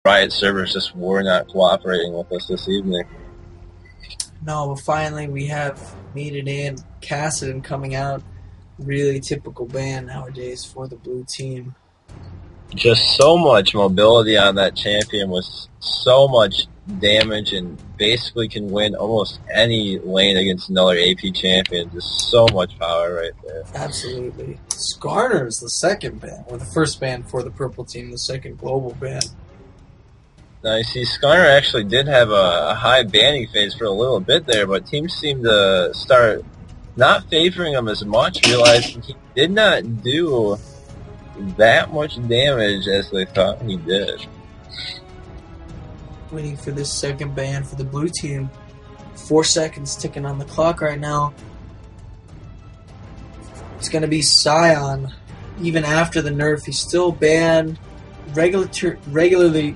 Riot servers just were not cooperating with us this evening. No, but finally we have needed in Cassidon coming out. Really typical ban nowadays for the blue team. Just so much mobility on that champion with so much damage and basically can win almost any lane against another AP champion. Just so much power right there. Absolutely. Skarner's the second ban, or the first ban for the purple team, the second global ban. Now you see, Skarner actually did have a high banning phase for a little bit there, but teams seem to start not favoring him as much, realizing he did not do that much damage as they thought he did. Waiting for this second ban for the blue team. 4 seconds ticking on the clock right now. It's going to be Sion. Even after the nerf, he's still banned regularly,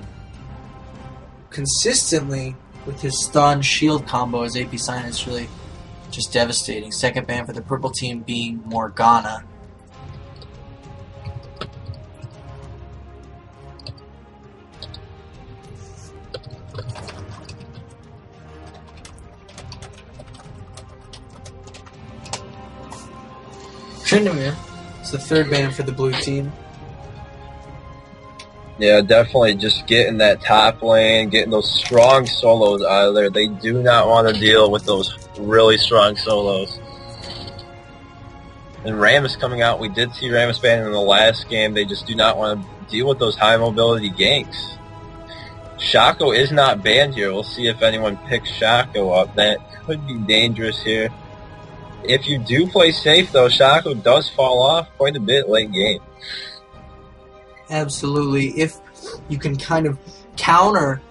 consistently with his stun shield combo. His AP Sion is really just devastating. Second ban for the purple team being Morgana. Trundle is the third ban for the blue team. Yeah, definitely just getting that top lane, getting those strong solos out of there. They do not want to deal with those really strong solos. And Rammus coming out, we did see Rammus banned in the last game. They just do not want to deal with those high mobility ganks. Shaco is not banned here. We'll see if anyone picks Shaco up. That could be dangerous here. If you do play safe, though, Shaco does fall off quite a bit late game. Absolutely. If you can kind of counter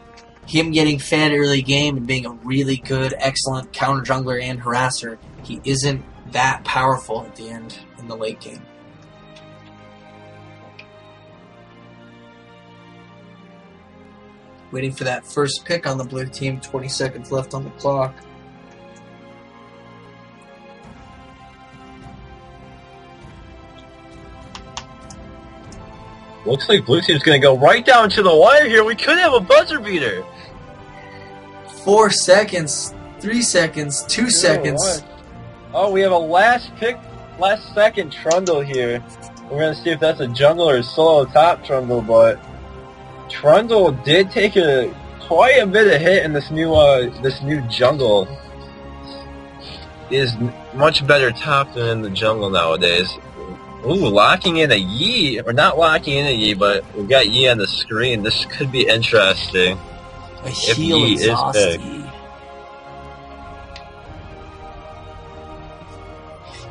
him getting fed early game and being a really good, excellent counter jungler and harasser, he isn't that powerful at the end in the late game. Waiting for that first pick on the blue team. 20 seconds left on the clock. Looks like blue team's going to go right down to the wire here. We could have a buzzer beater. 4 seconds, 3 seconds, 2 seconds. Oh, we have a last second Trundle here. We're going to see if that's a jungle or a solo top Trundle, but Trundle did take quite a bit of hit in this new jungle. Is much better top than in the jungle nowadays. Ooh, locking in a Yi, or not locking in a Yi, but we've got Yi on the screen. This could be interesting. A heal exhaust Yi.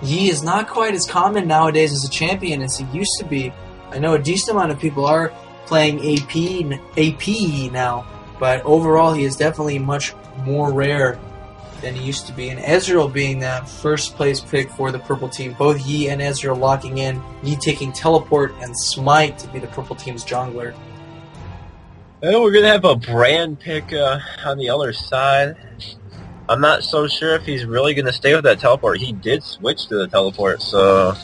Yi is not quite as common nowadays as a champion as he used to be. I know a decent amount of people are playing AP Yi now, but overall he is definitely much more rare than he used to be. And Ezreal being that first place pick for the purple team. Both Yi and Ezreal locking in. Yi taking teleport and smite to be the purple team's jungler. And we're going to have a brand pick on the other side. I'm not so sure if he's really going to stay with that teleport. He did switch to the teleport, so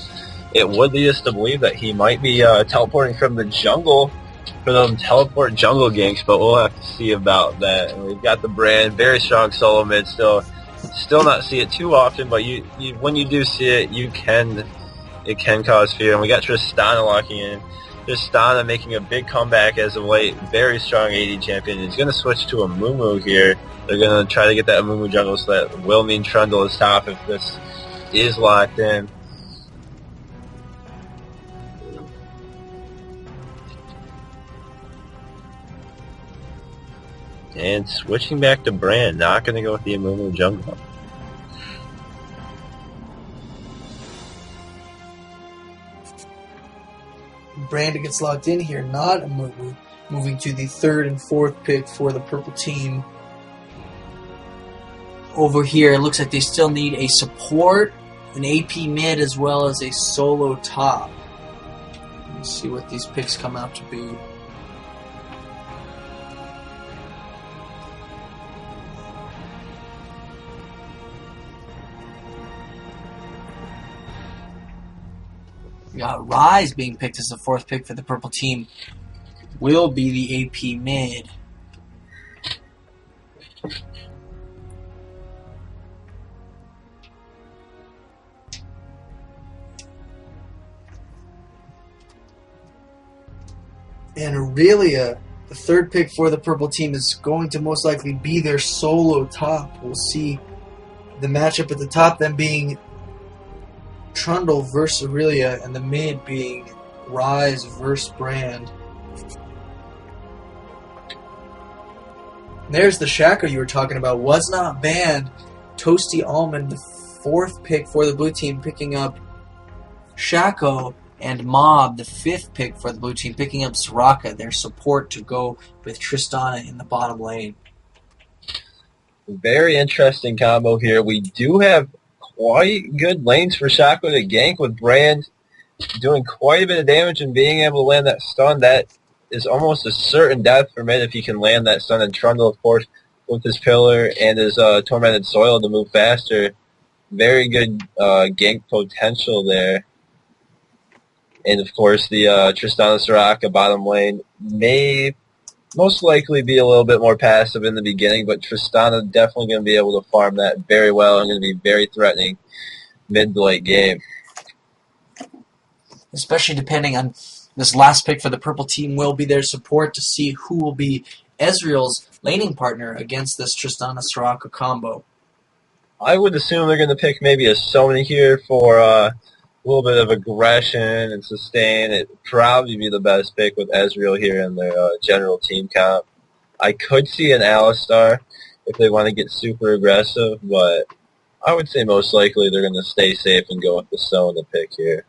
it would lead us to believe that he might be teleporting from the jungle for them teleport jungle ganks, but we'll have to see about that. And we've got the brand, very strong solo mid, still not see it too often, but you when you do see it, it can cause fear. And we got Tristana locking in. Tristana making a big comeback as of late, very strong AD champion. He's going to switch to a Mumu here. They're going to try to get that Mumu jungle, so that will mean Trundle is top if this is locked in. And switching back to Brand, not going to go with the Mumu jungle. Brand gets locked in here, not a Mumu. Moving to the third and fourth pick for the purple team. Over here, it looks like they still need a support, an AP mid, as well as a solo top. Let's see what these picks come out to be. We got Ryze being picked as the fourth pick for the purple team. will be the AP mid. And Irelia, the third pick for the purple team, is going to most likely be their solo top. We'll see the matchup at the top then being Trundle versus Irelia, and the mid being Ryze versus Brand. There's the Shaco you were talking about. Was not banned. Toasty Almond, the fourth pick for the blue team, picking up Shaco. And Mob, the fifth pick for the blue team, picking up Soraka, their support to go with Tristana in the bottom lane. Very interesting combo here. We do have quite good lanes for Shaco to gank, with Brand doing quite a bit of damage and being able to land that stun. That is almost a certain death for mid if he can land that stun. And Trundle, of course, with his pillar and his tormented soil to move faster. Very good gank potential there. And, of course, the Tristana Soraka bottom lane may most likely be a little bit more passive in the beginning, but Tristana definitely going to be able to farm that very well and going to be very threatening mid to late game. Especially depending on this last pick for the purple team will be their support to see who will be Ezreal's laning partner against this Tristana Soraka combo. I would assume they're going to pick maybe a Sona here for a little bit of aggression and sustain. It would probably be the best pick with Ezreal here in their general team comp. I could see an Alistar if they want to get super aggressive, but I would say most likely they're going to stay safe and go with the Sona pick here.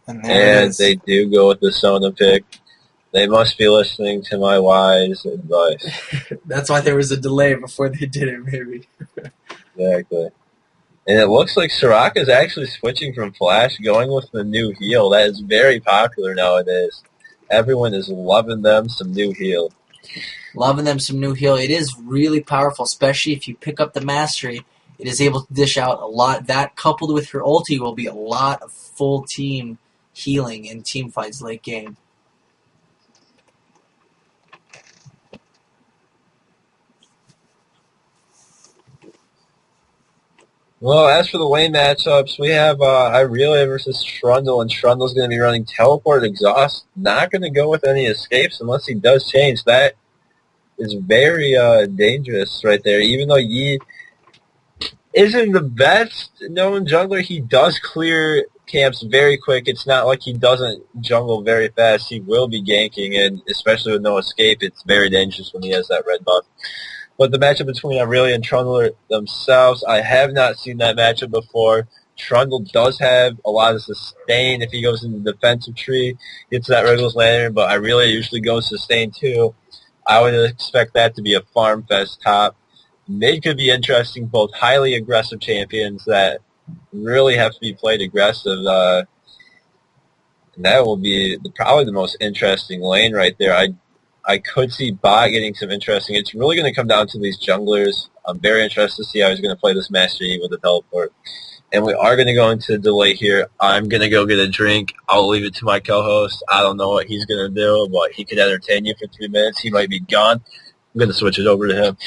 And they do go with the Sona pick. They must be listening to my wise advice. That's why there was a delay before they did it, maybe. Exactly. And it looks like Soraka is actually switching from Flash, going with the new heal. That is very popular nowadays. Everyone is loving them some new heal. Loving them some new heal. It is really powerful, especially if you pick up the mastery. It is able to dish out a lot. That coupled with her ulti will be a lot of full team healing in team fights late game. Well, as for the lane matchups, we have Irelia versus Trundle, and Trundle's going to be running Teleport Exhaust. Not going to go with any escapes unless he does change. That is very dangerous right there. Even though Yi isn't the best known jungler, he does clear camps very quick. It's not like he doesn't jungle very fast. He will be ganking, and especially with no escape, it's very dangerous when he has that red buff. But the matchup between Irelia and Trundle themselves, I have not seen that matchup before. Trundle does have a lot of sustain if he goes into the defensive tree, gets that Regulus Lantern, but Irelia usually goes sustain too. I would expect that to be a farm fest top. Mid could be interesting, both highly aggressive champions that really have to be played aggressive. And that will be probably the most interesting lane right there. I could see bot getting some interesting. It's really going to come down to these junglers. I'm very interested to see how he's going to play this Master Yi with the teleport. And we are going to go into delay here. I'm going to go get a drink. I'll leave it to my co-host. I don't know what he's going to do, but he could entertain you for 3 minutes. He might be gone. I'm going to switch it over to him.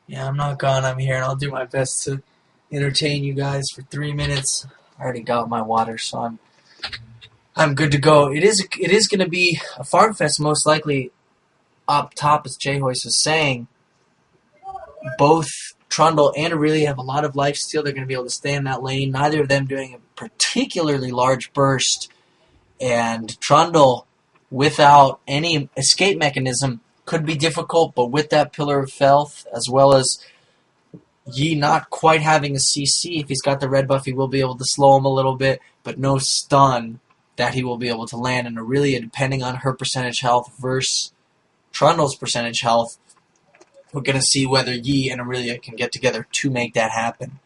Yeah, I'm not gone. I'm here, and I'll do my best to entertain you guys for 3 minutes. I already got my water, so I'm good to go. It is going to be a farm fest, most likely up top, as jhois was saying. Both Trundle and Irelia have a lot of life steal. They're going to be able to stay in that lane. Neither of them doing a particularly large burst. And Trundle, without any escape mechanism, could be difficult, but with that Pillar of Health, as well as Yi not quite having a CC, if he's got the red buff, he will be able to slow him a little bit, but no stun that he will be able to land. And Irelia, depending on her percentage health versus Trundle's percentage health, we're going to see whether Yi and Irelia can get together to make that happen,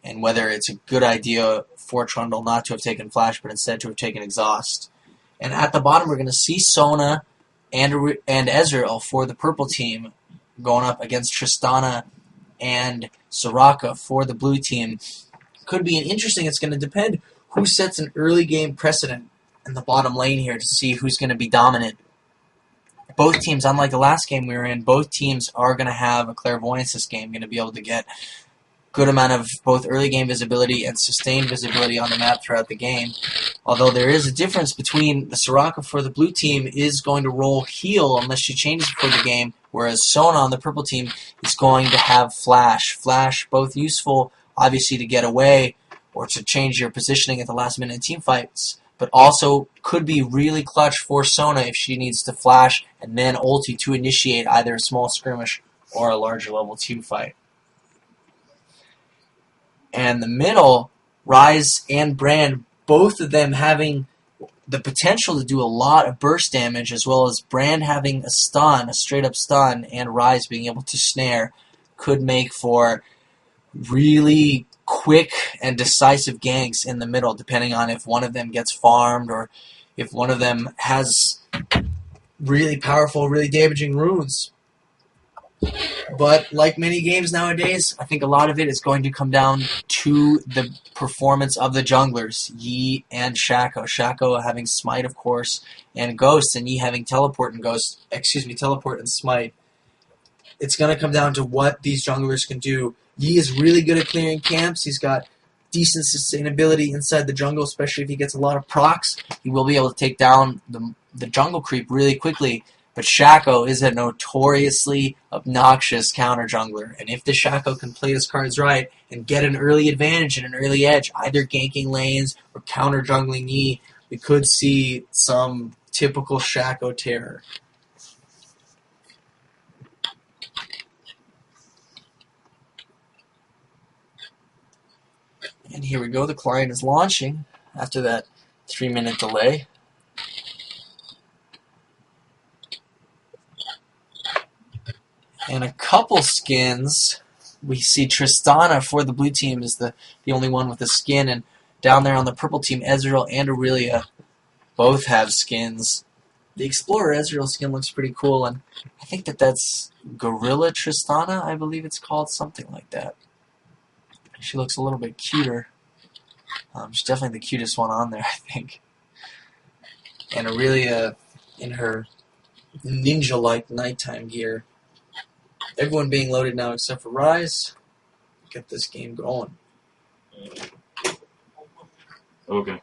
and whether it's a good idea for Trundle not to have taken Flash, but instead to have taken Exhaust. And at the bottom, we're going to see Sona and Ezreal for the purple team going up against Tristana and Soraka for the blue team. Could be an interesting. It's going to depend who sets an early game precedent in the bottom lane here to see who's going to be dominant. Both teams, unlike the last game we were in, both teams are going to have a clairvoyance this game, going to be able to get good amount of both early game visibility and sustained visibility on the map throughout the game. Although there is a difference between the Soraka for the blue team is going to roll heal unless she changes for the game, whereas Sona on the purple team is going to have flash. Flash, both useful, obviously, to get away or to change your positioning at the last minute in team fights, but also could be really clutch for Sona if she needs to flash and then ulti to initiate either a small skirmish or a larger level team fight. And the middle, Ryze and Brand, both of them having the potential to do a lot of burst damage, as well as Brand having a stun, a straight-up stun, and Ryze being able to snare, could make for really quick and decisive ganks in the middle, depending on if one of them gets farmed or if one of them has really powerful, really damaging runes. But like many games nowadays, I think a lot of it is going to come down to the performance of the junglers, Yi and Shaco. Shaco having Smite, of course, and Ghost, and Yi having Teleport and Teleport and Smite. It's going to come down to what these junglers can do. Yi is really good at clearing camps. He's got decent sustainability inside the jungle, especially if he gets a lot of procs. He will be able to take down the jungle creep really quickly. But Shaco is a notoriously obnoxious counter jungler, and if the Shaco can play his cards right and get an early advantage and an early edge, either ganking lanes or counter jungling Yi, we could see some typical Shaco terror. And here we go, the client is launching after that 3-minute delay. And a couple skins, we see Tristana for the blue team is the only one with a skin, and down there on the purple team, Ezreal and Irelia both have skins. The Explorer Ezreal skin looks pretty cool, and I think that's Gorilla Tristana, I believe it's called, something like that. She looks a little bit cuter. She's definitely the cutest one on there, I think. And Irelia in her ninja-like nighttime gear. Everyone being loaded now except for Ryze. Get this game going. Okay.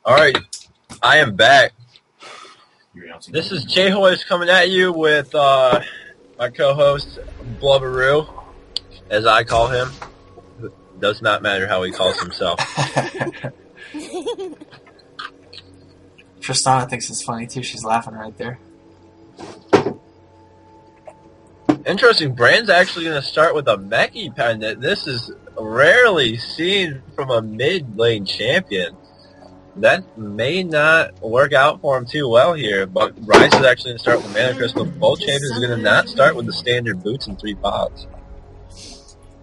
Alright, I am back. This is jhois coming at you with my co-host, Blubberbo, as I call him. It does not matter how he calls himself. Tristana thinks it's funny too. She's laughing right there. Interesting. Brand's actually going to start with a Mechie pendant. This is rarely seen from a mid-lane champion. That may not work out for him too well here, but Ryze is actually going to start with Mana Crystal. Both champions are going to not start with the standard boots and 3 pods.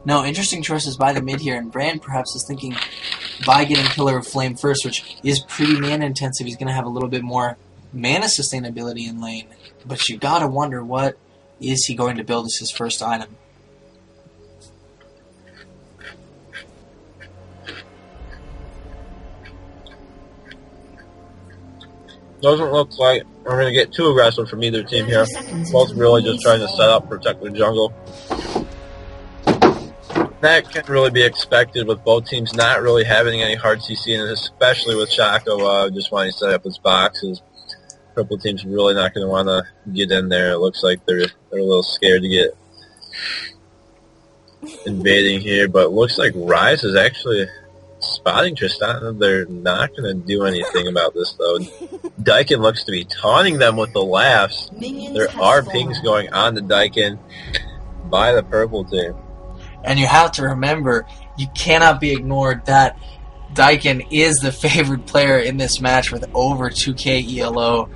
No, interesting choices by the mid here, and Brand perhaps is thinking by getting Pillar of Flame first, which is pretty mana intensive, he's going to have a little bit more mana sustainability in lane. But you got to wonder, what is he going to build as his first item? Doesn't look like we're going to get too aggressive from either team here. Both really just trying to set up, protect their jungle. That can really be expected with both teams not really having any hard CC, and especially with Shaco just wanting to set up his boxes. Purple team's really not going to want to get in there. It looks like they're a little scared to get invading here, but it looks like Ryze is actually spotting Tristana. They're not going to do anything about this, though. Daikin looks to be taunting them with the laughs. There are pings going on the Daikin by the purple team. And you have to remember, you cannot be ignored that Daikin is the favored player in this match with over 2k ELO.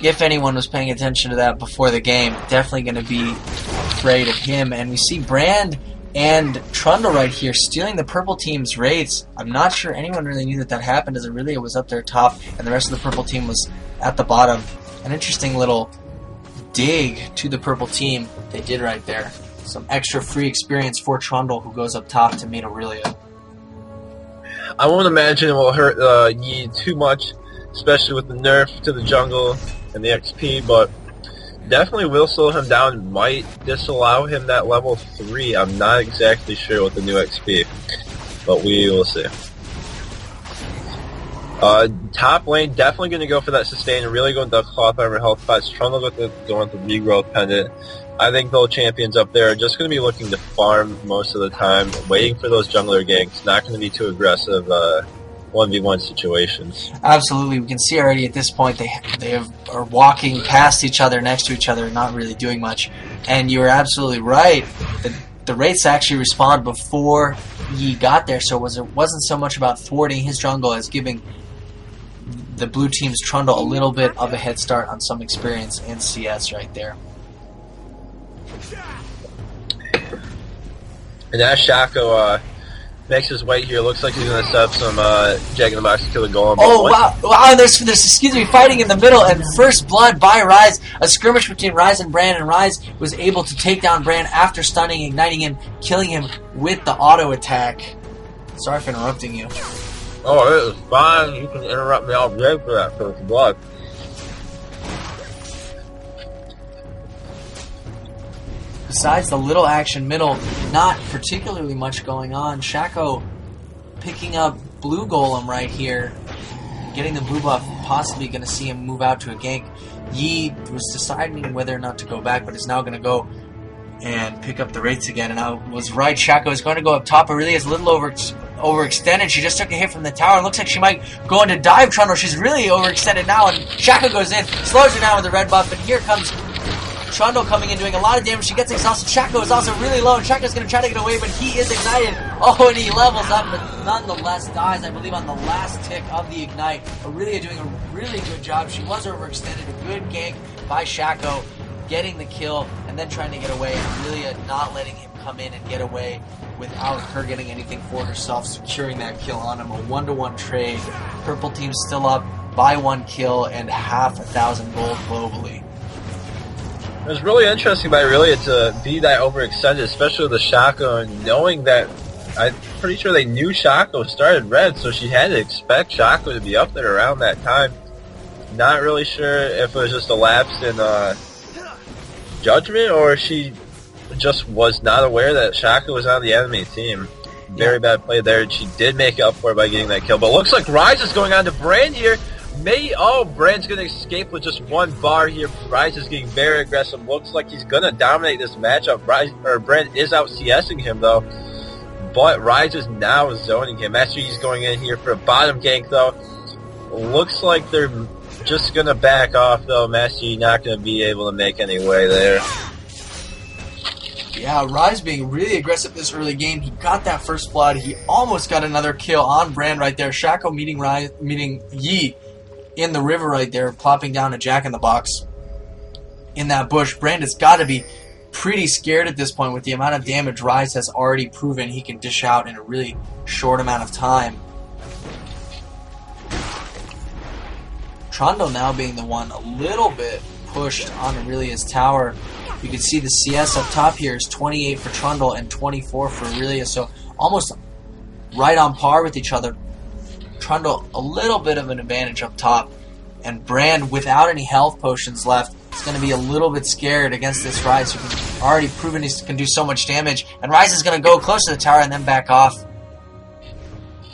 If anyone was paying attention to that before the game, definitely going to be afraid of him. And we see Brand and Trundle right here stealing the purple team's raids. I'm not sure anyone really knew that happened, as Irelia was up there top and the rest of the purple team was at the bottom. An interesting little dig to the purple team they did right there. some extra free experience for Trundle, who goes up top to meet Irelia. I won't imagine it will hurt Yi too much, especially with the nerf to the jungle and the XP, but definitely will slow him down. Might disallow him that level 3. I'm not exactly sure with the new XP, but we will see. Top lane, definitely going to go for that sustain and really go into cloth armor health pots. Trundle going with the regrowth pendant. I think both champions up there are just going to be looking to farm most of the time, waiting for those jungler ganks. Not going to be too aggressive 1v1 situations. Absolutely. We can see already at this point they are walking past each other, next to each other, not really doing much. And you were absolutely right. The Wraiths actually respond before Yi got there, so it wasn't so much about thwarting his jungle as giving the blue team's Trundle a little bit of a head start on some experience in CS right there. And as Shaco makes his way here, looks like he's going to set up some Jack in the Box to kill the golem. Oh, wow, there's excuse me, fighting in the middle, and first blood by Ryze. A skirmish between Ryze and Brand, and Ryze was able to take down Brand after stunning, igniting him, killing him with the auto attack. Sorry for interrupting you. Oh, it was fine. You can interrupt me all day for that first blood. Besides the little action middle, not particularly much going on. Shaco picking up blue golem right here, getting the blue buff, possibly going to see him move out to a gank. Yi was deciding whether or not to go back, but is now going to go and pick up the Wraiths again. And I was right, Shaco is going to go up top. Irelia is a little overextended. She just took a hit from the tower. It looks like she might go into dive Trundle. She's really overextended now, and Shaco goes in, slows her down with the red buff, and here comes Trundle coming in, doing a lot of damage. She gets exhausted. Shaco is also really low, and Shaco's going to try to get away, but he is ignited. Oh, and he levels up, but nonetheless dies, I believe, on the last tick of the ignite. Irelia doing a really good job. She was overextended. A good gank by Shaco, getting the kill, and then trying to get away. And Irelia not letting him come in and get away without her getting anything for herself, securing that kill on him. A 1-to-1 trade. Purple team still up by 1 kill and half 1,000 gold globally. It was really interesting by Irelia to be that overextended, especially with the Shaco, and knowing that I'm pretty sure they knew Shaco started red, so she had to expect Shaco to be up there around that time. Not really sure if it was just a lapse in judgment, or she just was not aware that Shaco was on the enemy team. Very bad play there. She did make up for it by getting that kill, but looks like Ryze is going on to Brand here. Brand's going to escape with just 1 bar here. Ryze is getting very aggressive. Looks like he's going to dominate this matchup. Brand is out CSing him, though. But Ryze is now zoning him. Master Yi's going in here for a bottom gank, though. Looks like they're just going to back off, though. Master Yi not going to be able to make any way there. Yeah, Ryze being really aggressive this early game. He got that first blood. He almost got another kill on Brand right there. Shaco meeting Yi in the river right there, plopping down a Jack in the Box in that bush. Brand has got to be pretty scared at this point with the amount of damage Ryze has already proven he can dish out in a really short amount of time. Trundle now being the one a little bit pushed on Irelia's tower. You can see the CS up top here is 28 for Trundle and 24 for Irelia, so almost right on par with each other. Trundle a little bit of an advantage up top, and Brand without any health potions left is going to be a little bit scared against this Ryze, who can already proven he can do so much damage. And Ryze is going to go close to the tower and then back off.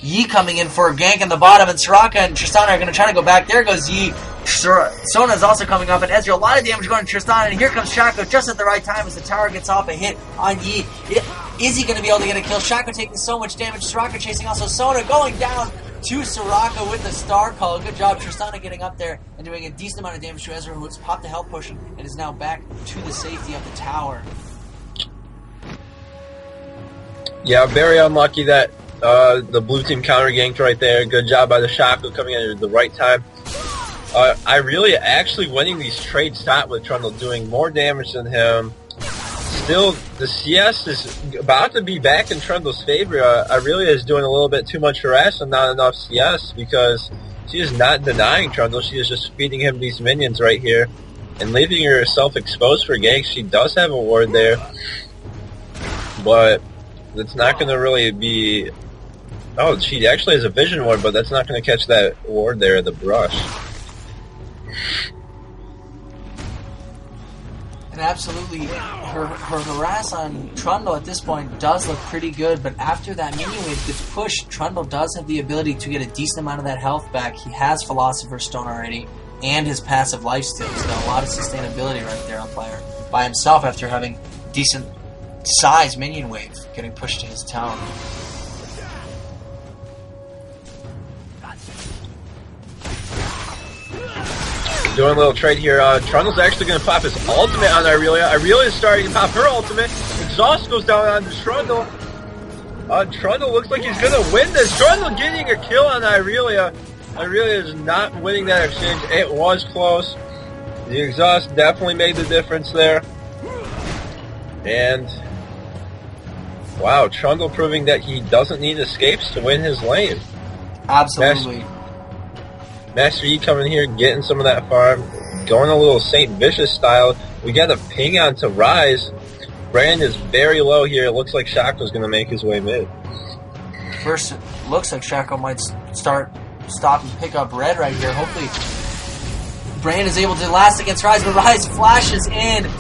Yi coming in for a gank in the bottom, and Soraka and Tristana are going to try to go back. There goes Yi. Sona is also coming up, and Ezreal, a lot of damage going to Tristana, and here comes Shaco just at the right time as the tower gets off a hit on Yi. Is he going to be able to get a kill? Shaco taking so much damage. Soraka chasing also Sona, going down to Soraka with the star call. Good job, Tristana getting up there and doing a decent amount of damage to Ezreal, who has popped a health potion and is now back to the safety of the tower. Yeah, very unlucky that the blue team counter ganked right there. Good job by the Shaco coming in at the right time. Irelia actually winning these trades top with Trundle, doing more damage than him. Still, the CS is about to be back in Trundle's favor. Irelia is doing a little bit too much harass and not enough CS, because she is not denying Trundle. She is just feeding him these minions right here and leaving herself exposed for ganks. She does have a ward there. but it's not going to really be... Oh, she actually has a vision ward, but that's not going to catch that ward there, the brush. And absolutely, her harass on Trundle at this point does look pretty good, but after that minion wave gets pushed, Trundle does have the ability to get a decent amount of that health back. He has Philosopher's Stone already, and his passive lifesteal, so a lot of sustainability right there on player by himself after having decent size minion wave getting pushed to his tower. Doing a little trade here. Trundle's actually going to pop his ultimate on Irelia. Irelia is starting to pop her ultimate. Exhaust goes down on Trundle. Trundle looks like he's going to win this. Trundle getting a kill on Irelia. Irelia is not winning that exchange. It was close. The exhaust definitely made the difference there. And wow, Trundle proving that he doesn't need escapes to win his lane. Absolutely. Master Yi coming here, getting some of that farm, going a little Saint Vicious style. We got a ping on to Ryze. Brand is very low here. It looks like Shaco's going to make his way mid. First, it looks like Shaco might stop and pick up red right here. Hopefully, Brand is able to last against Ryze, but Ryze flashes in,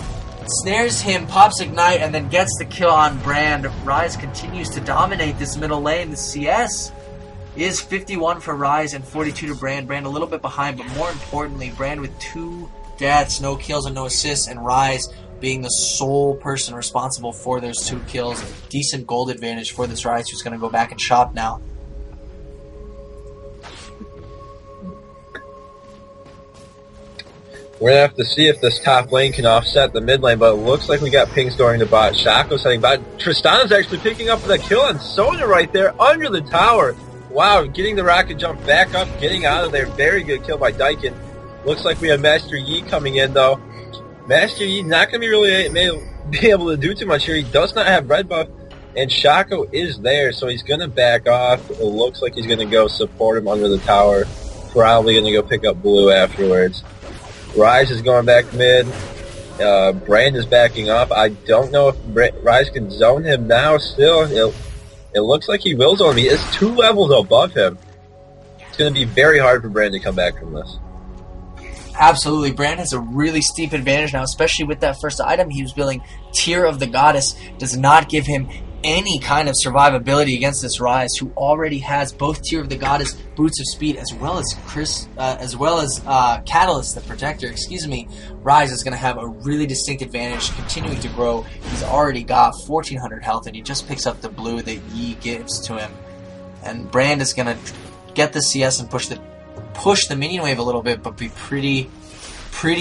snares him, pops Ignite, and then gets the kill on Brand. Ryze continues to dominate this middle lane. The CS is 51 for Ryze and 42 to Brand. Brand a little bit behind, but more importantly, Brand with 2 deaths, no kills and no assists, and Ryze being the sole person responsible for those 2 kills. Decent gold advantage for this Ryze, who's going to go back and shop now. We're going to have to see if this top lane can offset the mid lane, but it looks like we got pings going to bot. Shaco's heading bot. Tristana's actually picking up the kill on Sona right there under the tower. Wow, getting the rocket jump back up, getting out of there. Very good kill by Daikin. Looks like we have Master Yi coming in, though. Master Yi not going to be able to do too much here. He does not have red buff, and Shaco is there, so he's going to back off. It looks like he's going to go support him under the tower. Probably going to go pick up blue afterwards. Ryze is going back mid. Brand is backing up. I don't know if Ryze can zone him now still. It looks like he will zone me. It's 2 levels above him. It's going to be very hard for Brand to come back from this. Absolutely. Brand has a really steep advantage now, especially with that first item he was building. Tear of the Goddess does not give him any kind of survivability against this Ryze, who already has both Tear of the Goddess, Boots of Speed, as well as Catalyst, the Protector. Ryze is going to have a really distinct advantage, continuing to grow. He's already got 1,400 health, and he just picks up the blue that Yi gives to him. And Brand is going to get the CS and push the minion wave a little bit, but be pretty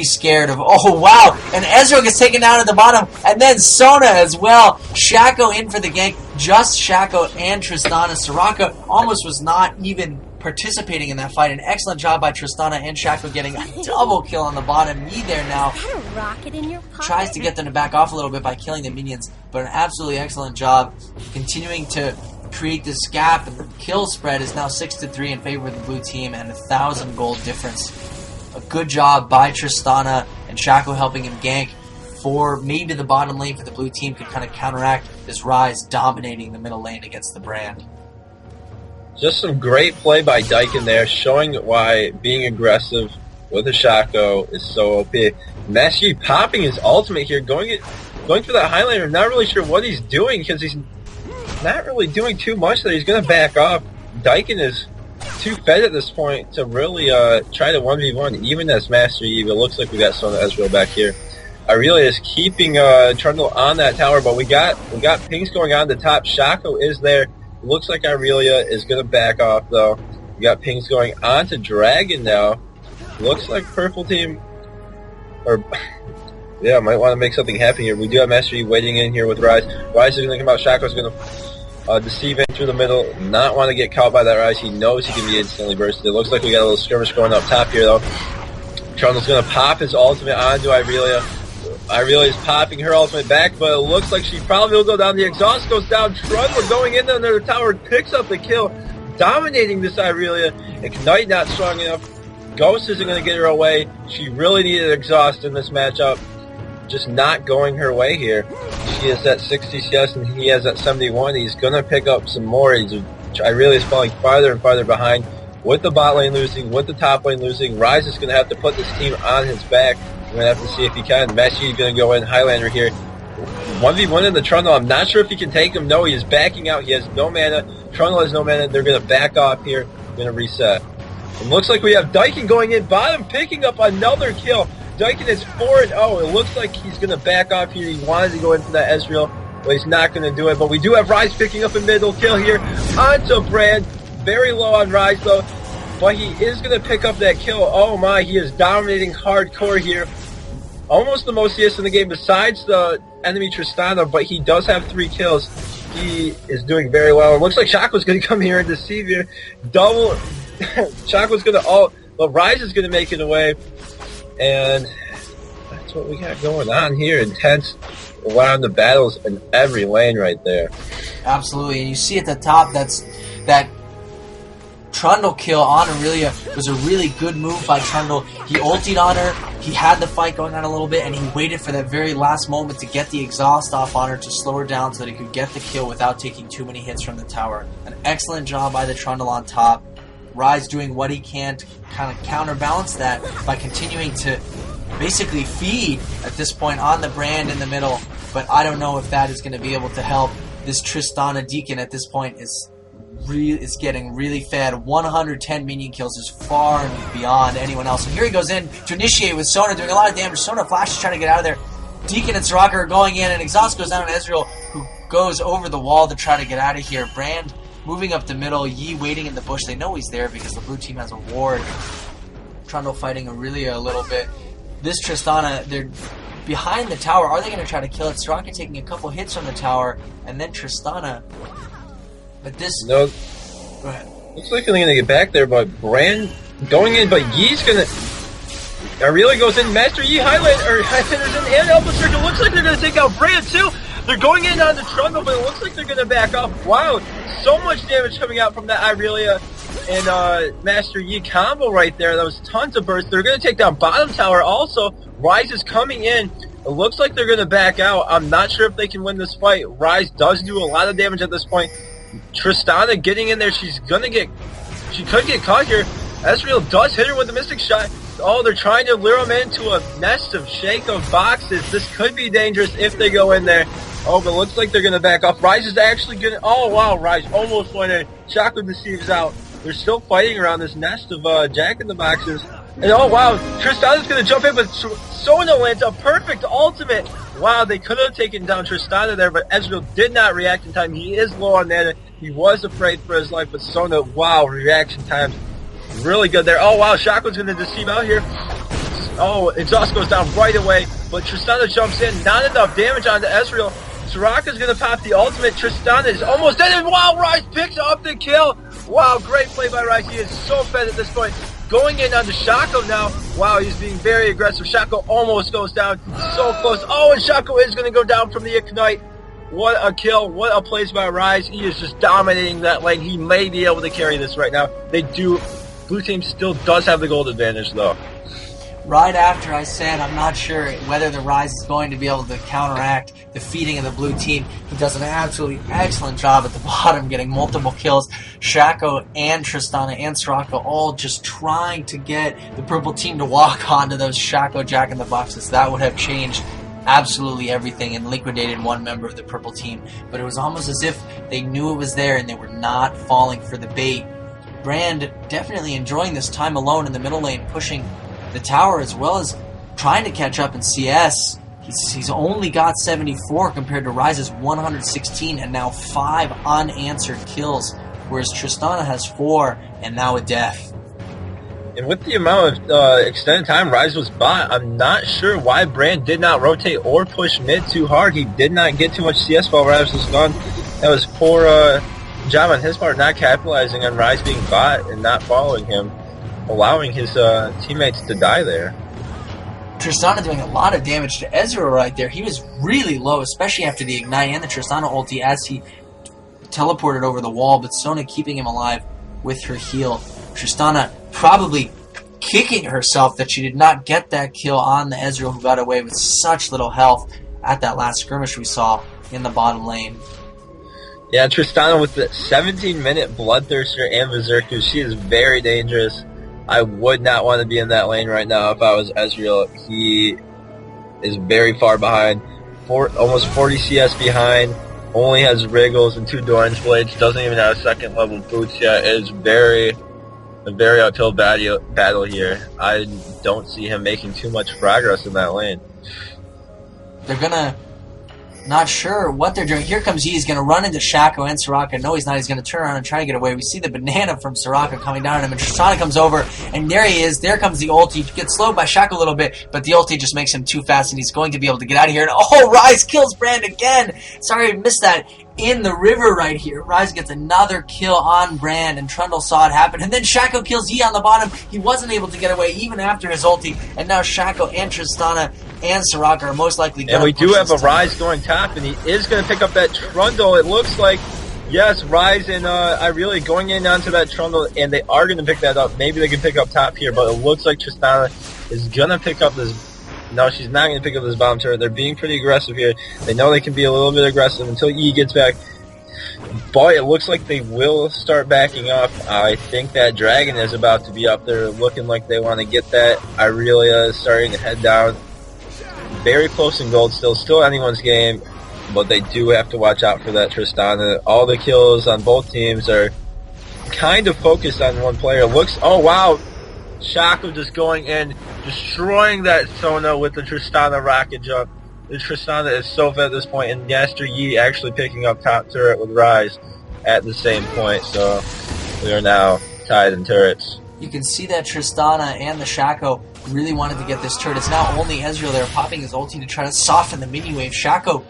scared of... Oh, wow! And Ezreal gets taken down at the bottom, and then Sona as well. Shaco in for the gank. Just Shaco and Tristana. Soraka almost was not even participating in that fight. An excellent job by Tristana and Shaco getting a double kill on the bottom. Yi there now tries to get them to back off a little bit by killing the minions, but an absolutely excellent job continuing to create this gap, and the kill spread is now 6-3 in favor of the blue team, and 1,000 gold difference. A good job by Tristana and Shaco helping him gank for maybe the bottom lane for the blue team could kind of counteract this Ryze dominating the middle lane against the Brand. Just some great play by Daikin there, showing why being aggressive with a Shaco is so OP. Master Yi popping his ultimate here, going for that high laner. Not really sure what he's doing because he's not really doing too much there. He's going to back off. Daikin is too fed at this point to really try to 1v1, even as Master Yi. It looks like we got Sona Ezreal back here. Irelia is keeping Trundle on that tower, but we got pings going on the top. Shaco is there. It looks like Irelia is going to back off, though. We got pings going on to Dragon now. Looks like Purple Team... yeah, might want to make something happen here. We do have Master Yi waiting in here with Ryze. Ryze is going to come out. Shaco is going to deceive in through the middle. Not want to get caught by that Ryze. He knows he can be instantly bursted. It looks like we got a little skirmish going up top here, though. Trundle's going to pop his ultimate onto Irelia. Irelia is popping her ultimate back, but it looks like she probably will go down. The exhaust goes down. Trundle going in under the tower, picks up the kill, dominating this Irelia. Ignite not strong enough. Ghost isn't going to get her away. She really needed exhaust in this matchup. just not going her way here. She is at 60 CS and he has at 71. He's going to pick up some more. Irelia is falling farther and farther behind. With the bot lane losing, with the top lane losing, Ryze is going to have to put this team on his back. We're going to have to see if he can. Messi is going to go in. Highlander here. 1v1 in the Trundle. I'm not sure if he can take him. No, he is backing out. He has no mana. Trundle has no mana. They're going to back off here. Going to reset. It looks like we have Daikin going in bottom, picking up another kill. Daikin is 4-0. It looks like he's going to back off here. He wanted to go in for that Ezreal, but he's not going to do it. But we do have Ryze picking up a middle kill here onto Brand. Very low on Ryze though, but he is going to pick up that kill. Oh my, he is dominating hardcore here. Almost the most CS in the game besides the enemy Tristana, but he does have 3 kills. He is doing very well. It looks like Shaco's going to come here and deceive here. Double. Shaco's going to ult, but Ryze is going to make it away. And that's what we got going on here. Intense around the battles in every lane right there. Absolutely. And you see at the top, that Trundle kill on Irelia was a really good move by Trundle. He ultied on her, he had the fight going on a little bit, and he waited for that very last moment to get the exhaust off on her to slow her down so that he could get the kill without taking too many hits from the tower. An excellent job by the Trundle on top. Ryze doing what he can to kind of counterbalance that by continuing to basically feed at this point on the Brand in the middle, but I don't know if that is going to be able to help. This Tristana Deacon at this point is getting really fed. 110 minion kills is far and beyond anyone else. And here he goes in to initiate with Sona doing a lot of damage. Sona flashes trying to get out of there. Deacon and Soraka are going in, and exhaust goes down on Ezreal, who goes over the wall to try to get out of here. Brand moving up the middle, Yi waiting in the bush. They know he's there because the blue team has a ward. Trundle fighting Irelia a little bit. This Tristana, they're behind the tower. Are they going to try to kill it? Soraka taking a couple hits from the tower, and then Tristana. But this... No. Go ahead. Looks like they're going to get back there, but Brand going in, but Yi's going to... Irelia goes in, Master Yi Highlander's in, and Alpha Circle. Looks like they're going to take out Brand too. They're going in on the Trundle, but it looks like they're going to back off. Wow, so much damage coming out from that Irelia and Master Yi combo right there. That was tons of bursts. They're going to take down bottom tower also. Ryze is coming in. It looks like they're going to back out. I'm not sure if they can win this fight. Ryze does do a lot of damage at this point. Tristana getting in there. She could get caught here. Ezreal does hit her with a Mystic Shot. Oh, they're trying to lure him into a nest of Shaco boxes. This could be dangerous if they go in there. Oh, but it looks like they're going to back off. Ryze is actually going to... Oh, wow, Ryze almost went in. Shaco deceives out. They're still fighting around this nest of Jack-in-the-Boxes. And oh, wow, Tristana's going to jump in, but Sona lands a perfect ultimate. Wow, they could have taken down Tristana there, but Ezreal did not react in time. He is low on mana. He was afraid for his life, but Sona, wow, reaction times really good there. Oh, wow, Shaco's going to deceive out here. Oh, exhaust goes down right away, but Tristana jumps in. Not enough damage onto Ezreal. Soraka's going to pop the ultimate. Tristana is almost dead, and wow, Ryze picks up the kill. Wow, great play by Ryze. He is so fed at this point. Going in onto Shaco now. Wow, he's being very aggressive. Shaco almost goes down. So close. Oh, and Shaco is going to go down from the Ignite. What a kill. What a place by Ryze. He is just dominating that lane. He may be able to carry this right now. Blue team still does have the gold advantage, though. Right after I said I'm not sure whether the Ryze is going to be able to counteract the feeding of the blue team, he does an absolutely excellent job at the bottom, getting multiple kills. Shaco and Tristana and Soraka all just trying to get the purple team to walk onto those Shaco Jack-in-the-Boxes. That would have changed absolutely everything and liquidated one member of the purple team. But it was almost as if they knew it was there and they were not falling for the bait. Brand definitely enjoying this time alone in the middle lane, pushing the tower as well as trying to catch up in CS. He's only got 74 compared to Ryze's 116 and now 5 unanswered kills, whereas Tristana has 4 and now a death. And with the amount of extended time Ryze was bot, I'm not sure why Brand did not rotate or push mid too hard. He did not get too much CS while Ryze was gone. That was poor job on his part, not capitalizing on Ryze being bot and not following him, allowing his teammates to die there. Tristana doing a lot of damage to Ezreal right there. He was really low, especially after the Ignite and the Tristana ulti as he teleported over the wall, but Sona keeping him alive with her heal. Tristana probably kicking herself that she did not get that kill on the Ezreal, who got away with such little health at that last skirmish we saw in the bottom lane. Yeah, Tristana with the 17-minute Bloodthirster and Berserker, she is very dangerous. I would not want to be in that lane right now if I was Ezreal. He is very far behind, almost 40 CS behind, only has Wriggles and 2 Orange Blades, doesn't even have second level boots yet. It is a very uphill battle here. I don't see him making too much progress in that lane. They're gonna... Not sure what they're doing. Here comes Yi. He's going to run into Shaco and Soraka. No, he's not. He's going to turn around and try to get away. We see the banana from Soraka coming down on him, and Tristana comes over, and there he is. There comes the ulti. He gets slowed by Shaco a little bit, but the ulti just makes him too fast, and he's going to be able to get out of here. And oh, Ryze kills Brand again. Sorry, I missed that. In the river right here, Ryze gets another kill on Brand, and Trundle saw it happen. And then Shaco kills Yi on the bottom. He wasn't able to get away even after his ulti, and now Shaco and Tristana and Soraka are most likely going to. And we do have a Ryze going top, and he is going to pick up that Trundle. It looks like, yes, Ryze and Irelia going in onto that Trundle, and they are going to pick that up. Maybe they can pick up top here, but it looks like Tristana is going to pick up this. No, she's not going to pick up this bomb turret. They're being pretty aggressive here. They know they can be a little bit aggressive until E gets back. But it looks like they will start backing up. I think that Dragon is about to be up there, looking like they want to get that. Irelia is starting to head down. Very close in gold still anyone's game, but they do have to watch out for that Tristana. All the kills on both teams are kind of focused on one player. Oh wow, Shaco just going in, destroying that Sona with the Tristana rocket jump. The Tristana is so fed at this point, and Master Yi actually picking up top turret with Ryze at the same point, so we are now tied in turrets. You can see that Tristana and the Shaco really wanted to get this turret. It's now only Ezreal there popping his ulti to try to soften the minion wave. Shaco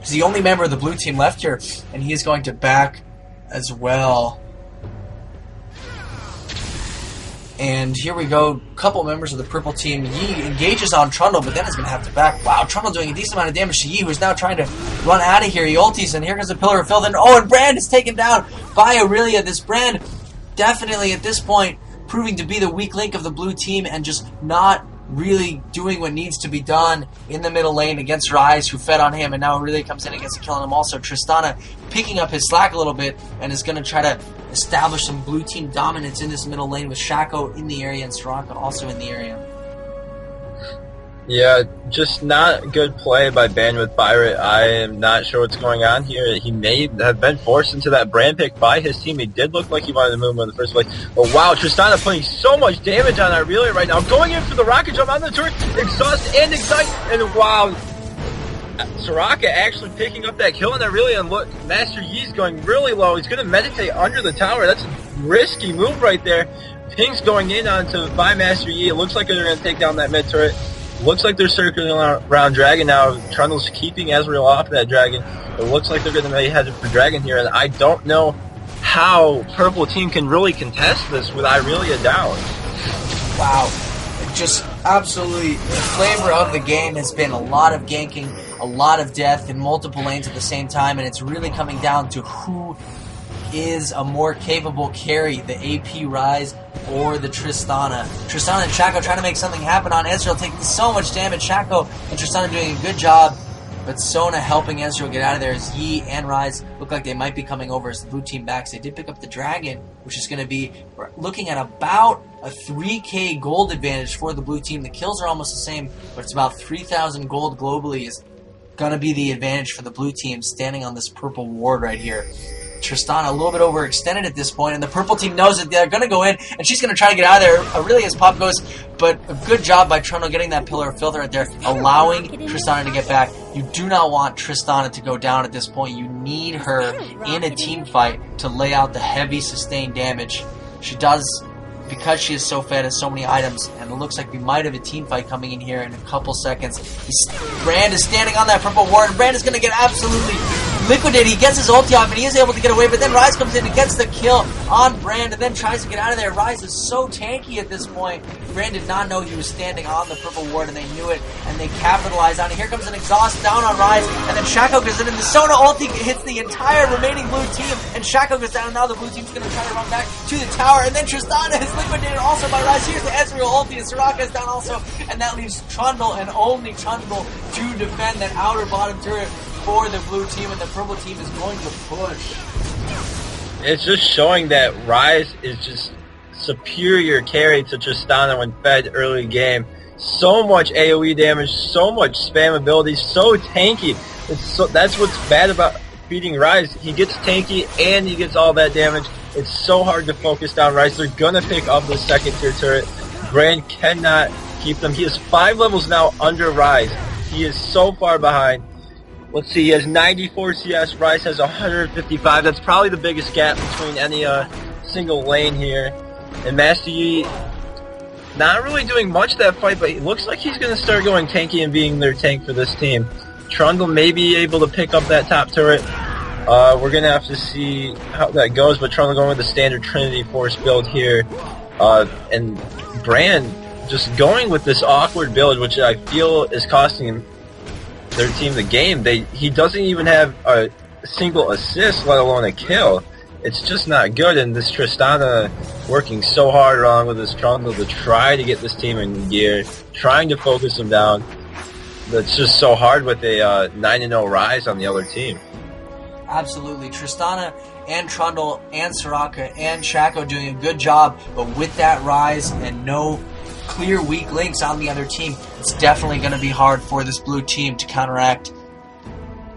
is the only member of the blue team left here, and he is going to back as well. And here we go, couple members of the purple team. Yi engages on Trundle, but then is going to have to back. Wow, Trundle doing a decent amount of damage to Yi, who is now trying to run out of here. He ultis, and here comes the Pillar of Filth, and oh, and Brand is taken down by Irelia. This Brand definitely at this point proving to be the weak link of the blue team and just not really doing what needs to be done in the middle lane against Ryze, who fed on him, and now really comes in and gets a kill on him also. Tristana picking up his slack a little bit and is going to try to establish some blue team dominance in this middle lane with Shaco in the area and Soraka also in the area. Yeah, just not good play by Bandwidth Pirate. I am not sure what's going on here. He may have been forced into that brand pick by his team. He did look like he wanted to move him in the first place. But wow, Tristana putting so much damage on Irelia right now. Going in for the rocket jump on the turret, exhaust and ignite, and wow, Soraka actually picking up that kill on Irelia, and look, Master Yi's going really low. He's going to meditate under the tower. That's a risky move right there. Ping's going in onto by Master Yi. It looks like they're going to take down that mid turret. Looks like they're circling around Dragon now. Trundle's keeping Ezreal off that Dragon. It looks like they're going to be headed for Dragon here, and I don't know how Purple Team can really contest this with Irelia down. Wow. Just absolutely, the flavor of the game has been a lot of ganking, a lot of death in multiple lanes at the same time, and it's really coming down to who is a more capable carry, the AP Ryze or the Tristana. Tristana and Shaco trying to make something happen on Ezreal, taking so much damage. Shaco and Tristana doing a good job, but Sona helping Ezreal get out of there as Yi and Ryze look like they might be coming over as the blue team backs. They did pick up the Dragon, which is going to be looking at about a 3k gold advantage for the blue team. The kills are almost the same, but it's about 3,000 gold globally is going to be the advantage for the blue team standing on this purple ward right here. Tristana a little bit overextended at this point, and the purple team knows that they're going to go in, and she's going to try to get out of there. Irelia's pop goes, but a good job by Trundle getting that Pillar of Filth right there, allowing Tristana to get back. You do not want Tristana to go down at this point. You need her in a team fight to lay out the heavy sustained damage. She does, because she is so fed, has so many items, and it looks like we might have a team fight coming in here in a couple seconds. Brand is standing on that purple ward, and Brand is going to get absolutely liquidated. He gets his ulti off and he is able to get away, but then Ryze comes in and gets the kill on Brand and then tries to get out of there. Ryze is so tanky at this point. Brand did not know he was standing on the purple ward and they knew it and they capitalized on it. Here comes an exhaust down on Ryze and then Shaco goes in and the Sona ulti hits the entire remaining blue team and Shaco goes down and now the blue team's going to try to run back to the tower and then Tristana is liquidated also by Ryze. Here's the Ezreal ulti and Soraka is down also and that leaves Trundle and only Trundle to defend that outer bottom turret for the blue team, and the purple team is going to push. It's just showing that Ryze is just superior carry to Tristana when fed early game. So much AoE damage, so much spam ability, so tanky. That's what's bad about beating Ryze. He gets tanky and he gets all that damage. It's so hard to focus down Ryze. They're gonna pick up the second tier turret. Brand cannot keep them. He is 5 levels now under Ryze. He is so far behind. Let's see, he has 94 CS, Ryze has 155. That's probably the biggest gap between any single lane here. And Master Yi not really doing much that fight, but it looks like he's going to start going tanky and being their tank for this team. Trundle may be able to pick up that top turret. We're going to have to see how that goes, but Trundle going with the standard Trinity Force build here. And Brand just going with this awkward build, which I feel is costing him their team the game. He doesn't even have a single assist, let alone a kill. It's just not good, and this Tristana working so hard along with this Trundle to try to get this team in gear, trying to focus them down. That's just so hard with a 9-0 Ryze on the other team. Absolutely. Tristana and Trundle and Soraka and Shaco doing a good job, but with that Ryze and no clear weak links on the other team, it's definitely going to be hard for this blue team to counteract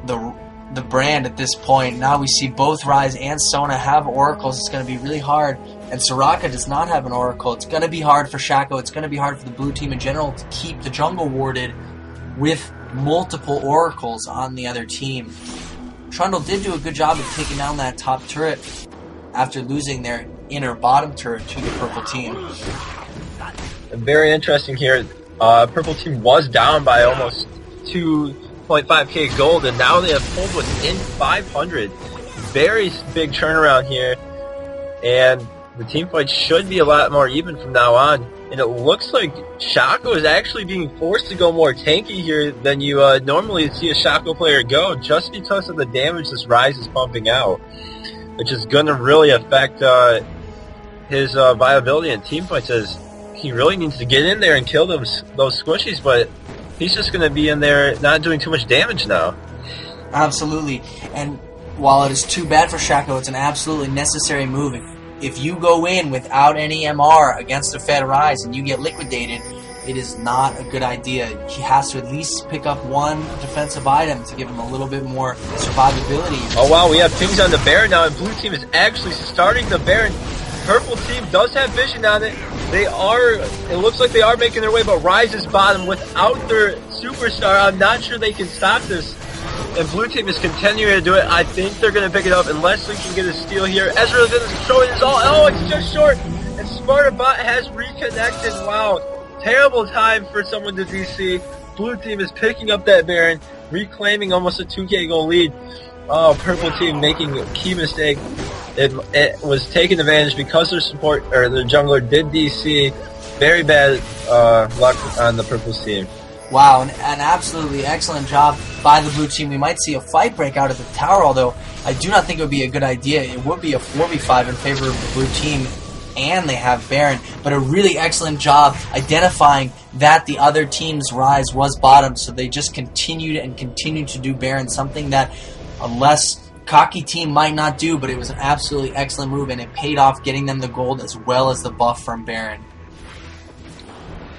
the Brand at this point. Now we see both Ryze and Sona have oracles. It's going to be really hard, and Soraka does not have an oracle. It's going to be hard for Shaco. It's going to be hard for the blue team in general to keep the jungle warded with multiple oracles on the other team. Trundle did do a good job of taking down that top turret after losing their inner bottom turret to the purple team. Very interesting here. Purple team was down by almost 2.5k gold, and now they have pulled within 500. Very big turnaround here, and the team fight should be a lot more even from now on. And it looks like Shaco is actually being forced to go more tanky here than you normally see a Shaco player go, just because of the damage this Ryze is pumping out, which is going to really affect his viability in team fights, as he really needs to get in there and kill those squishies, but he's just going to be in there not doing too much damage now. Absolutely. And while it is too bad for Shaco, it's an absolutely necessary move. If you go in without any MR against a fed Ryze and you get liquidated, it is not a good idea. He has to at least pick up one defensive item to give him a little bit more survivability. Oh wow, we have pings on the Baron now, and blue team is actually starting the Baron. Purple team does have vision on it. It looks like they are making their way, but Ryze is bottom without their superstar. I'm not sure they can stop this. And blue team is continuing to do it. I think they're going to pick it up unless we can get a steal here. Ezreal is showing his all. Oh, it's just short. And Spartabot has reconnected. Wow. Terrible time for someone to DC. Blue team is picking up that Baron, reclaiming almost a 2k goal lead. Oh, purple team making a key mistake. It was taken advantage because their support, or their jungler did DC. Very bad luck on the purple team. Wow, an absolutely excellent job by the blue team. We might see a fight break out at the tower, although I do not think it would be a good idea. It would be a 4v5 in favor of the blue team, and they have Baron, but a really excellent job identifying that the other team's Ryze was bottom, so they just continued to do Baron, something that a less cocky team might not do, but it was an absolutely excellent move, and it paid off, getting them the gold as well as the buff from Baron.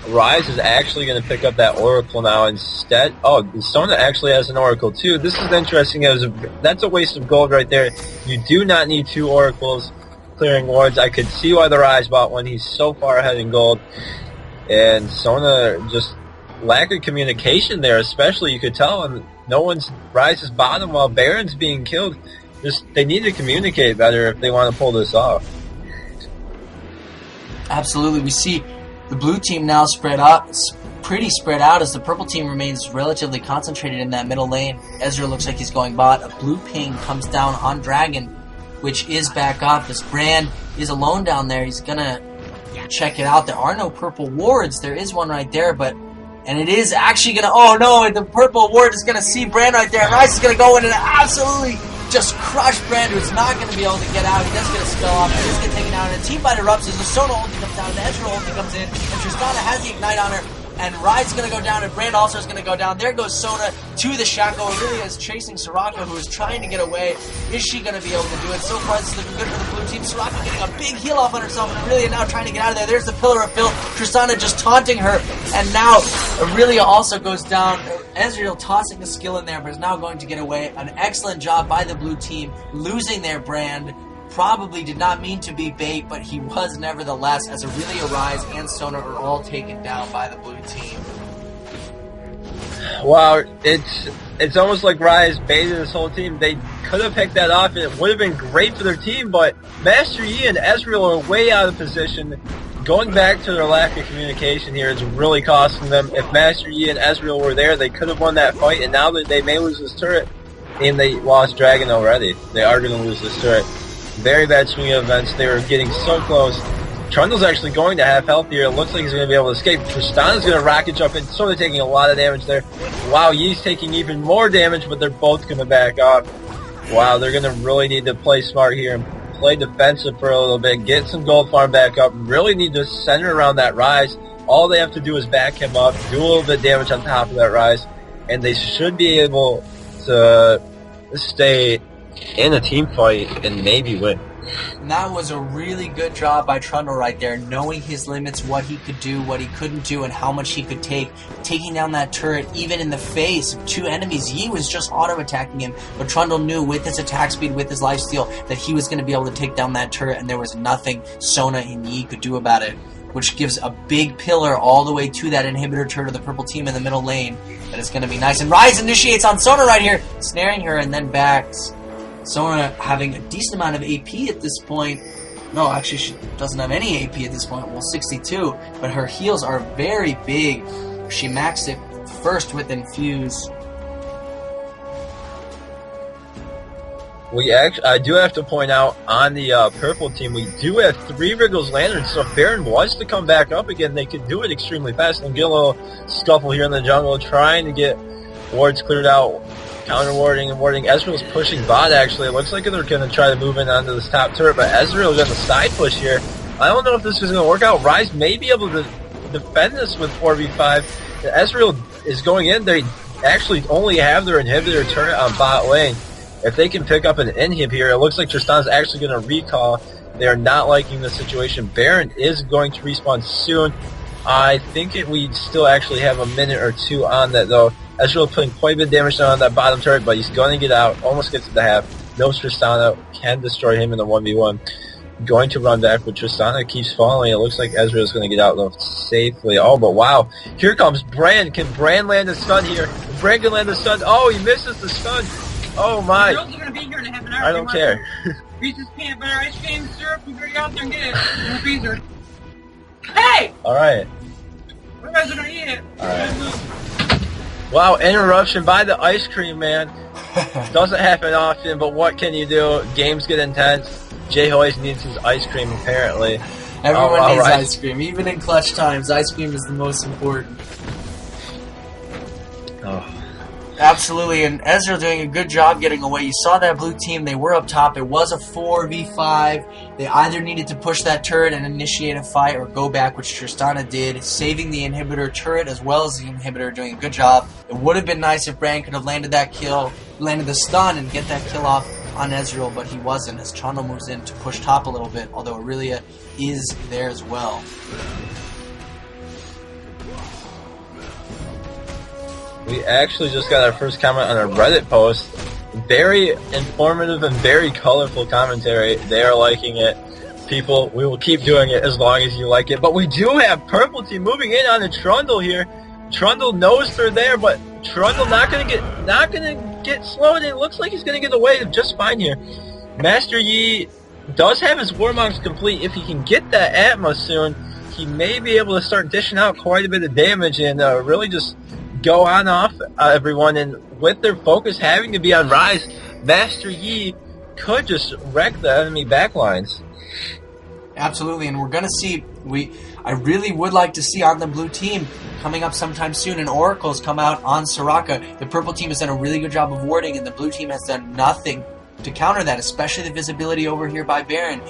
Ryze is actually going to pick up that Oracle now instead. Oh, Sona actually has an Oracle too. This is interesting. That's a waste of gold right there. You do not need 2 Oracles clearing wards. I could see why the Ryze bought one. He's so far ahead in gold. And Sona, just lack of communication there, especially, you could tell. And no one's Ryze's bottom while Baron's being killed. They need to communicate better if they want to pull this off. Absolutely. We see The blue team now pretty spread out as the purple team remains relatively concentrated in that middle lane. Ezreal looks like he's going bot. A blue ping comes down on Dragon, which is back up. This Brand is alone down there. He's gonna check it out. There are no purple wards. There is one right there, and it is actually gonna, oh no, the purple ward is gonna see Brand right there. Ryze is gonna go in and absolutely just crush Brand, who's not gonna be able to get out. He does get a spell off, and he's gonna take it out, and a team fight erupts as the Sona ulti comes down, and the Ezreal ulti comes in, and Tristana has the ignite on her. And Ryze is going to go down, and Brand also is going to go down. There goes Sona to the Shaco. Irelia is chasing Soraka, who is trying to get away. Is she going to be able to do it? So far, this is looking good for the blue team. Soraka getting a big heal off on herself, and Irelia now trying to get out of there. There's the Pillar of Filth. Tristana just taunting her, and now Irelia also goes down. Ezreal tossing a skill in there, but is now going to get away. An excellent job by the blue team, losing their Brand. Probably did not mean to be bait, but he was nevertheless, as Irelia, Ryze, and Sona are all taken down by the blue team. Wow, it's almost like Ryze baited this whole team. They could have picked that off, and it would have been great for their team, but Master Yi and Ezreal are way out of position. Going back to their lack of communication here is really costing them. If Master Yi and Ezreal were there, they could have won that fight, and now that they may lose this turret, and they lost Dragon already. They are going to lose this turret. Very bad swing of events. They were getting so close. Trundle's actually going to have health here. It looks like he's going to be able to escape. Tristana's going to rocket jump in, sort of taking a lot of damage there. Wow, Yi's taking even more damage, but they're both coming back up. Wow, they're going to really need to play smart here and play defensive for a little bit, get some gold farm back up, really need to center around that Ryze. All they have to do is back him up, do a little bit of damage on top of that Ryze, and they should be able to stay in a team fight and maybe win. And that was a really good job by Trundle right there, knowing his limits, what he could do, what he couldn't do, and how much he could take. Taking down that turret, even in the face of two enemies. Yi was just auto-attacking him, but Trundle knew with his attack speed, with his lifesteal, that he was going to be able to take down that turret, and there was nothing Sona and Yi could do about it, which gives a big pillar all the way to that inhibitor turret of the purple team in the middle lane. That is going to be nice. And Ryze initiates on Sona right here, snaring her and then backs. Sona having a decent amount of AP at this point. No, actually she doesn't have any AP at this point. Well, 62. But her heals are very big. She maxed it first with Infuse. I do have to point out, on the purple team, we do have 3 Wriggles Lanterns, so if Baron was to come back up again, they could do it extremely fast and get a little scuffle here in the jungle, trying to get wards cleared out. Counter-warding and warding. Ezreal's pushing bot, actually. It looks like they're going to try to move in onto this top turret, but Ezreal's got the side push here. I don't know if this is going to work out. Ryze may be able to defend this with 4v5. Ezreal is going in. They actually only have their inhibitor turret on bot lane. If they can pick up an inhib here, it looks like Tristana's actually going to recall. They are not liking the situation. Baron is going to respawn soon. I think we still actually have a minute or two on that, though. Ezreal putting quite a bit of damage down on that bottom turret, but he's going to get out. Almost gets to the half. No Tristana can destroy him in the 1v1. Going to run back, but Tristana keeps falling. It looks like Ezreal's going to get out, though, safely. Oh, but wow. Here comes Brand. Can Brand land a stun here? Brand can land a stun. Oh, he misses the stun. Oh, my. Girls are going to be here in a half an hour. I don't care. Reese's peanut butter ice cream syrup. You better get out there and get it in the freezer. Hey! All right. You guys are going to eat it. All right. Wow, interruption by the ice cream man. Doesn't happen often, but what can you do? Games get intense. jhois needs his ice cream, apparently. Everyone needs ice cream. Even in clutch times, ice cream is the most important. Oh. Absolutely, and Ezreal doing a good job getting away. You saw that blue team, they were up top. It was a 4v5. They either needed to push that turret and initiate a fight or go back, which Tristana did, saving the inhibitor turret as well as the inhibitor, doing a good job. It would have been nice if Brand could have landed that kill, landed the stun and get that kill off on Ezreal, but he wasn't, as Trundle moves in to push top a little bit, although Irelia is there as well. We actually just got our first comment on a Reddit post. Very informative and very colorful commentary. They are liking it. People, we will keep doing it as long as you like it. But we do have Purple Team moving in on the Trundle here. Trundle knows they're there, but Trundle not gonna get slowed. It looks like he's gonna get away just fine here. Master Yi does have his Warmonks complete. If he can get that Atma soon, he may be able to start dishing out quite a bit of damage and really just go on off everyone. And with their focus having to be on Ryze, Master Yi could just wreck the enemy backlines. Absolutely, and we're going to see, I really would like to see on the blue team, coming up sometime soon, an Oracle's come out on Soraka. The purple team has done a really good job of warding, and the blue team has done nothing to counter that, especially the visibility over here by Baron.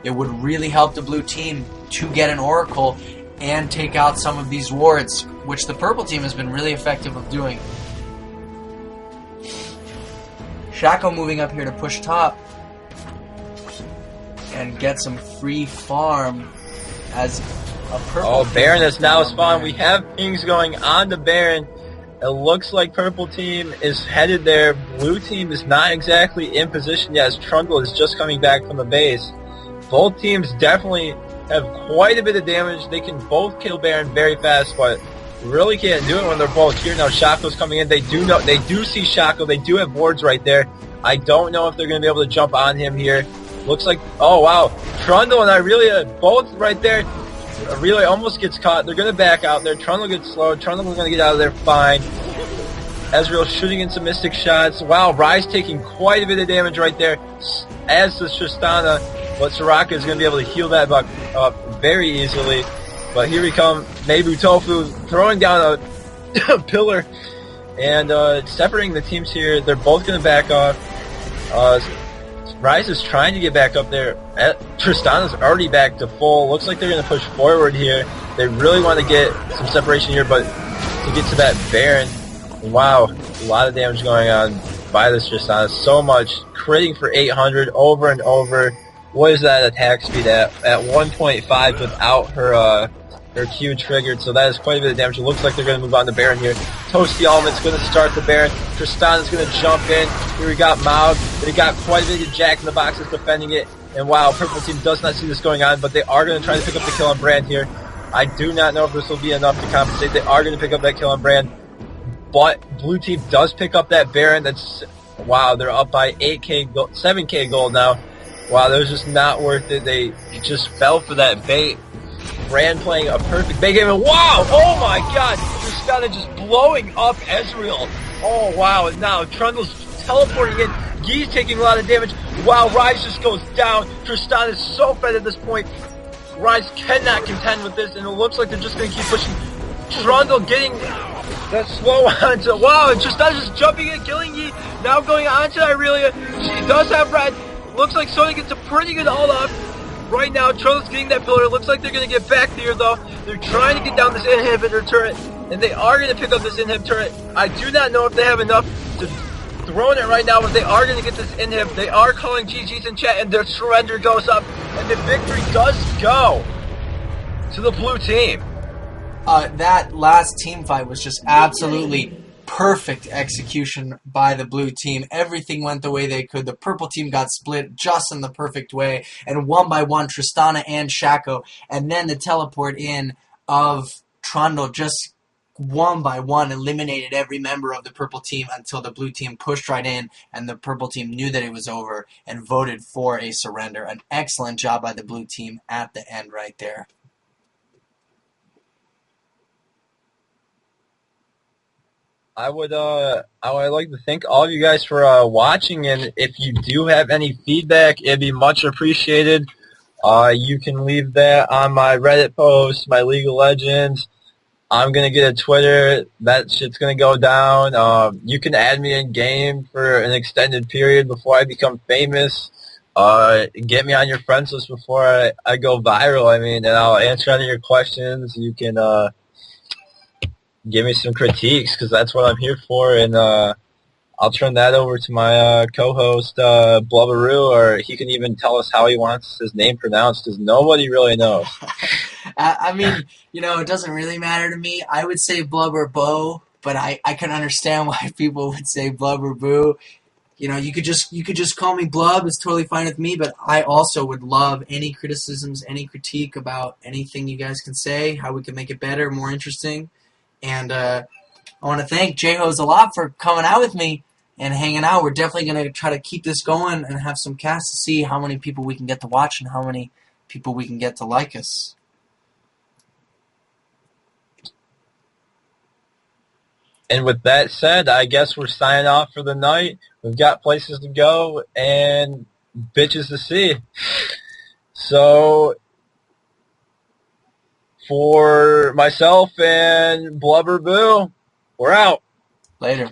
It would really help the blue team to get an Oracle and take out some of these wards, which the purple team has been really effective of doing. Shaco moving up here to push top and get some free farm as a purple. Oh, Baron is now spawned. We have pings going on to Baron. It looks like purple team is headed there. Blue team is not exactly in position yet as Trundle is just coming back from the base. Both teams definitely have quite a bit of damage. They can both kill Baron very fast, but really can't do it when they're both here. Now Shaco's coming in. They do see Shaco. They do have wards right there. I don't know if they're going to be able to jump on him here. Looks like, oh wow, Trundle and Irelia both right there. Irelia almost gets caught. They're going to back out there. Trundle gets slowed. Trundle is going to get out of there fine. Ezreal shooting in some mystic shots. Wow, Ryze taking quite a bit of damage right there, as does Tristana. But Soraka is going to be able to heal that buck up very easily. But here we come, Nebu Tofu throwing down a pillar and separating the teams here. They're both going to back off. Ryze is trying to get back up there. Tristana's already back to full. Looks like they're going to push forward here. They really want to get some separation here, but to get to that Baron, wow, a lot of damage going on by this Tristana. So much. Critting for 800 over and over. What is that attack speed at 1.5 without her Q triggered, so that is quite a bit of damage. It looks like they're going to move on to Baron here. Toasty Element's going to start the Baron. Tristana's going to jump in. Here we got Maug. They got quite a bit of Jack in the boxes defending it. And wow, purple team does not see this going on, but they are going to try to pick up the kill on Brand here. I do not know if this will be enough to compensate. They are going to pick up that kill on Brand, but blue team does pick up that Baron. That's, wow, they're up by 8k gold, 7k gold now. Wow, that was just not worth it. They just fell for that bait. Brand playing a perfect bait game, and wow, oh my god, Tristana just blowing up Ezreal. Oh wow, and now Trundle's teleporting in. Yi's taking a lot of damage. Wow, Ryze just goes down. Tristana is so fed at this point. Ryze cannot contend with this, and it looks like they're just going to keep pushing. Trundle getting that slow onto, wow, and Tristana's just jumping in, killing Yi. Now going on to Irelia. She does have red. Looks like Sona gets a pretty good hold off. Right now, Trundle's getting that pillar. It looks like they're going to get back there, though. They're trying to get down this inhibitor turret, and they are going to pick up this inhib turret. I do not know if they have enough to throw in it right now, but they are going to get this inhib. They are calling GG's in chat, and their surrender goes up, and the victory does go to the blue team. That last team fight was just absolutely perfect execution by the blue team. Everything went the way they could. The purple team got split just in the perfect way, and one by one, Tristana and Shaco, and then the teleport in of Trundle just one by one eliminated every member of the purple team until the blue team pushed right in, and the purple team knew that it was over and voted for a surrender. An excellent job by the blue team at the end right there. I would like to thank all of you guys for watching, and if you do have any feedback, it'd be much appreciated. You can leave that on my Reddit post, my League of Legends. I'm gonna get a Twitter. That shit's gonna go down. You can add me in game for an extended period before I become famous. Get me on your friends list before I go viral. I mean, and I'll answer any of your questions. You can give me some critiques, because that's what I'm here for, and I'll turn that over to my co-host, Blubberbo, or he can even tell us how he wants his name pronounced, because nobody really knows. I mean, you know, it doesn't really matter to me. I would say Blubberbo, but I can understand why people would say Blubberbo. You know, you could just call me Blub. It's totally fine with me, but I also would love any criticisms, any critique about anything you guys can say, how we can make it better, more interesting. And I want to thank jhois a lot for coming out with me and hanging out. We're definitely going to try to keep this going and have some casts to see how many people we can get to watch and how many people we can get to like us. And with that said, I guess we're signing off for the night. We've got places to go and bitches to see. So, for myself and Blubberbo, we're out. Later.